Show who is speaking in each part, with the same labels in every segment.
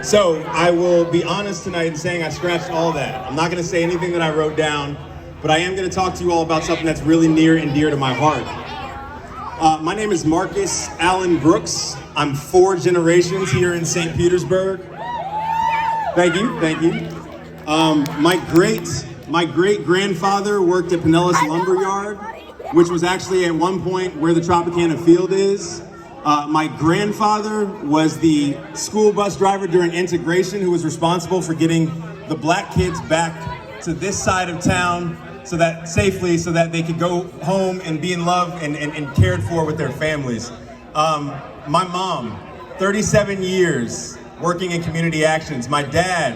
Speaker 1: So I will be honest tonight in saying I scratched all that. I'm not going to say anything that I wrote down, but I am going to talk to you all about something that's really near and dear to my heart. My name is Marcus Allen Brooks. I'm 4 generations here in St. Petersburg. Thank you. My great grandfather worked at Pinellas Lumberyard, which was actually at one point where the Tropicana Field is. My grandfather was the school bus driver during integration who was responsible for getting the black kids back to this side of town so that they could go home and be in love and cared for with their families. My mom, 37 years working in community actions. My dad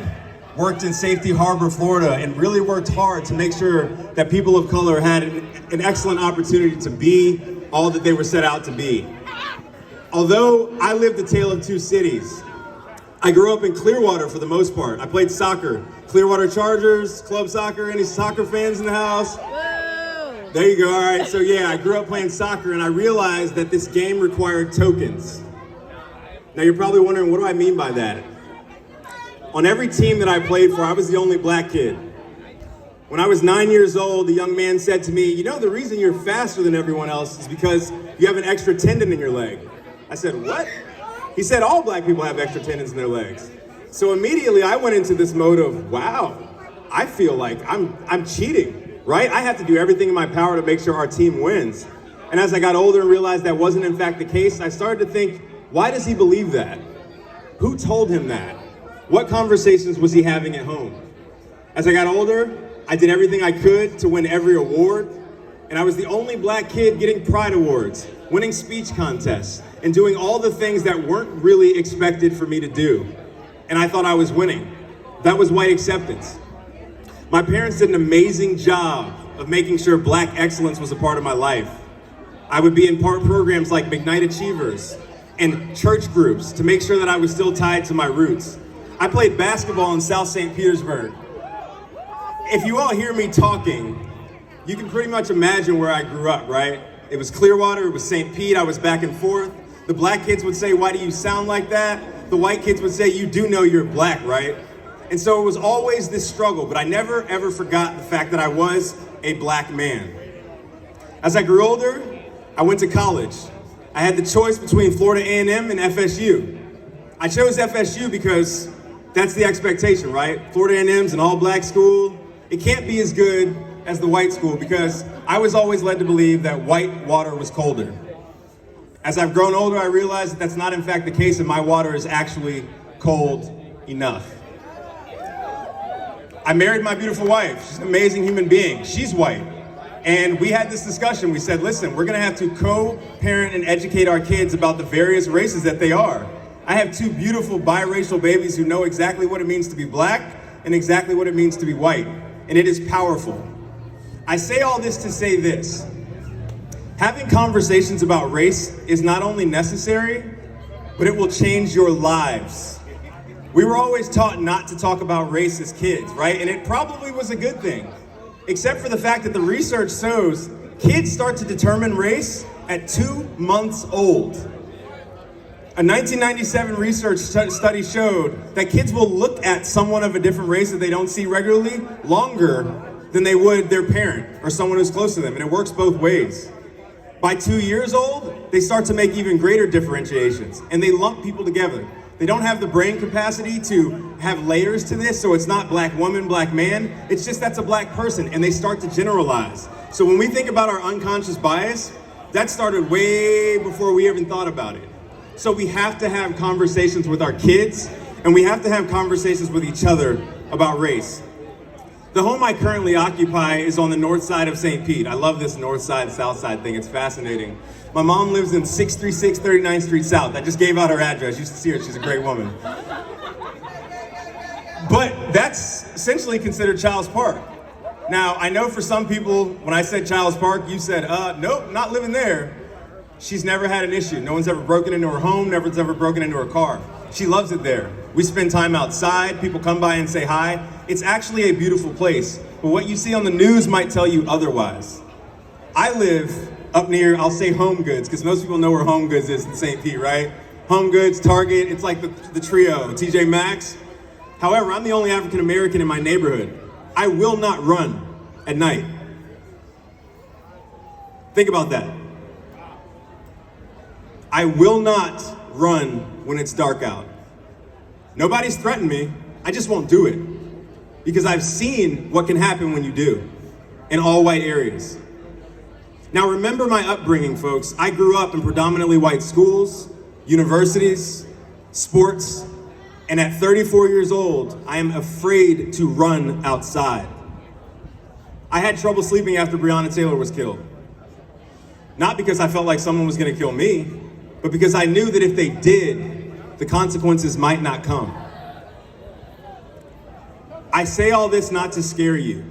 Speaker 1: worked in Safety Harbor, Florida, and really worked hard to make sure that people of color had an excellent opportunity to be all that they were set out to be. Although I lived a tale of 2 cities, I grew up in Clearwater for the most part. I played soccer. Clearwater Chargers, club soccer. Any soccer fans in the house?
Speaker 2: Whoa.
Speaker 1: There you go, all right. So yeah, I grew up playing soccer and I realized that this game required tokens. Now you're probably wondering, what do I mean by that? On every team that I played for, I was the only black kid. When I was 9 years old, the young man said to me, "You know, the reason you're faster than everyone else is because you have an extra tendon in your leg." I said, "What?" He said, "All black people have extra tendons in their legs." So immediately I went into this mode of, wow, I feel like I'm cheating, right? I have to do everything in my power to make sure our team wins. And as I got older and realized that wasn't in fact the case, I started to think, why does he believe that? Who told him that? What conversations was he having at home? As I got older, I did everything I could to win every award, and I was the only black kid getting Pride Awards, winning speech contests, and doing all the things that weren't really expected for me to do. And I thought I was winning. That was white acceptance. My parents did an amazing job of making sure black excellence was a part of my life. I would be in programs like McKnight Achievers and church groups to make sure that I was still tied to my roots. I played basketball in South St. Petersburg. If you all hear me talking, you can pretty much imagine where I grew up, right? It was Clearwater, it was St. Pete, I was back and forth. The black kids would say, "Why do you sound like that?" The white kids would say, "You do know you're black, right?" And so it was always this struggle, but I never ever forgot the fact that I was a black man. As I grew older, I went to college. I had the choice between Florida A&M and FSU. I chose FSU because that's the expectation, right? Florida A&M's an all-black school. It can't be as good as the white school because I was always led to believe that white water was colder. As I've grown older, I realized that that's not in fact the case, and my water is actually cold enough. I married my beautiful wife. She's an amazing human being. She's white. And we had this discussion. We said, listen, we're gonna have to co-parent and educate our kids about the various races that they are. I have 2 beautiful biracial babies who know exactly what it means to be black and exactly what it means to be white. And it is powerful. I say all this to say this. Having conversations about race is not only necessary, but it will change your lives. We were always taught not to talk about race as kids, right? And it probably was a good thing, except for the fact that the research shows kids start to determine race at 2 months old. A 1997 research study showed that kids will look at someone of a different race that they don't see regularly longer than they would their parent or someone who's close to them, and it works both ways. By 2 years old, they start to make even greater differentiations, and they lump people together. They don't have the brain capacity to have layers to this, so it's not black woman, black man. It's just that's a black person, and they start to generalize. So when we think about our unconscious bias, that started way before we even thought about it. So we have to have conversations with our kids, and we have to have conversations with each other about race. The home I currently occupy is on the north side of St. Pete. I love this north side, south side thing. It's fascinating. My mom lives in 636 39th Street South. I just gave out her address. You should see her. She's a great woman. But that's essentially considered Child's Park. Now, I know for some people, when I said Child's Park, you said, nope, not living there. She's never had an issue. No one's ever broken into her home. No one's ever broken into her car. She loves it there. We spend time outside. People come by and say hi. It's actually a beautiful place. But what you see on the news might tell you otherwise. I live up near, I'll say Home Goods, because most people know where Home Goods is in St. Pete, right? Home Goods, Target, it's like the trio, TJ Maxx. However, I'm the only African American in my neighborhood. I will not run at night. Think about that. I will not run when it's dark out. Nobody's threatened me, I just won't do it. Because I've seen what can happen when you do in all white areas. Now remember my upbringing, folks. I grew up in predominantly white schools, universities, sports, and at 34 years old, I am afraid to run outside. I had trouble sleeping after Breonna Taylor was killed. Not because I felt like someone was gonna kill me, but because I knew that if they did, the consequences might not come. I say all this not to scare you.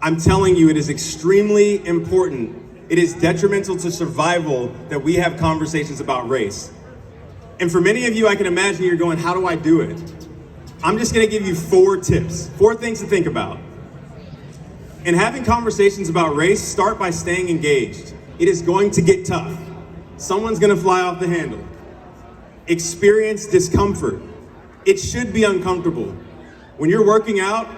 Speaker 1: I'm telling you, it is extremely important. It is detrimental to survival that we have conversations about race. And for many of you, I can imagine you're going, how do I do it? I'm just gonna give you 4 tips, 4 things to think about. In having conversations about race, start by staying engaged. It is going to get tough. Someone's gonna fly off the handle. Experience discomfort. It should be uncomfortable. When you're working out,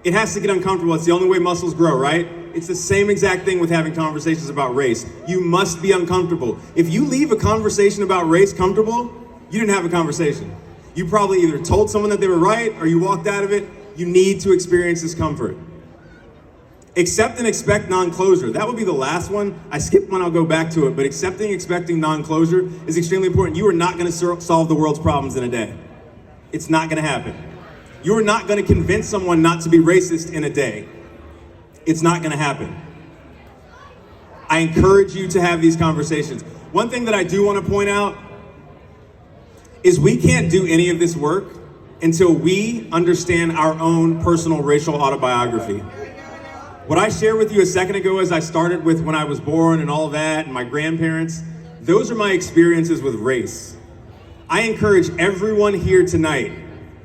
Speaker 1: it has to get uncomfortable. It's the only way muscles grow, right? It's the same exact thing with having conversations about race. You must be uncomfortable. If you leave a conversation about race comfortable, you didn't have a conversation. You probably either told someone that they were right or you walked out of it. You need to experience discomfort. Accept and expect non-closure. That would be the last one. I skipped one, I'll go back to it, but expecting non-closure is extremely important. You are not gonna solve the world's problems in a day. It's not gonna happen. You are not gonna convince someone not to be racist in a day. It's not gonna happen. I encourage you to have these conversations. One thing that I do wanna point out is we can't do any of this work until we understand our own personal racial autobiography. What I shared with you a second ago as I started with when I was born and all of that and my grandparents, those are my experiences with race. I encourage everyone here tonight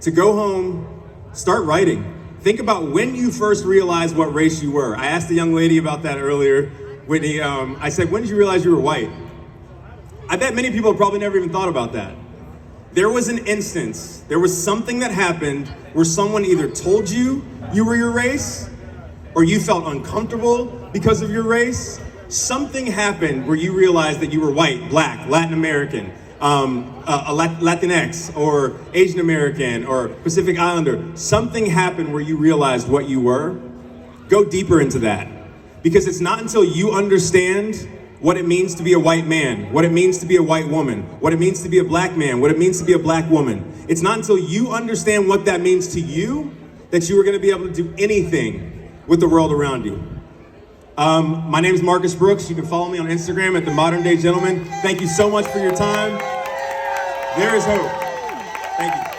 Speaker 1: to go home, start writing. Think about when you first realized what race you were. I asked a young lady about that earlier, Whitney. I said, when did you realize you were white? I bet many people have probably never even thought about that. There was an instance, there was something that happened where someone either told you you were your race, or you felt uncomfortable because of your race. Something happened where you realized that you were white, black, Latin American, Latinx, or Asian American, or Pacific Islander. Something happened where you realized what you were. Go deeper into that. Because it's not until you understand what it means to be a white man, what it means to be a white woman, what it means to be a black man, what it means to be a black woman. It's not until you understand what that means to you that you are gonna be able to do anything with the world around you. My name is Marcus Brooks. You can follow me on Instagram at The Modern Day Gentleman. Thank you so much for your time. There is hope. Thank you.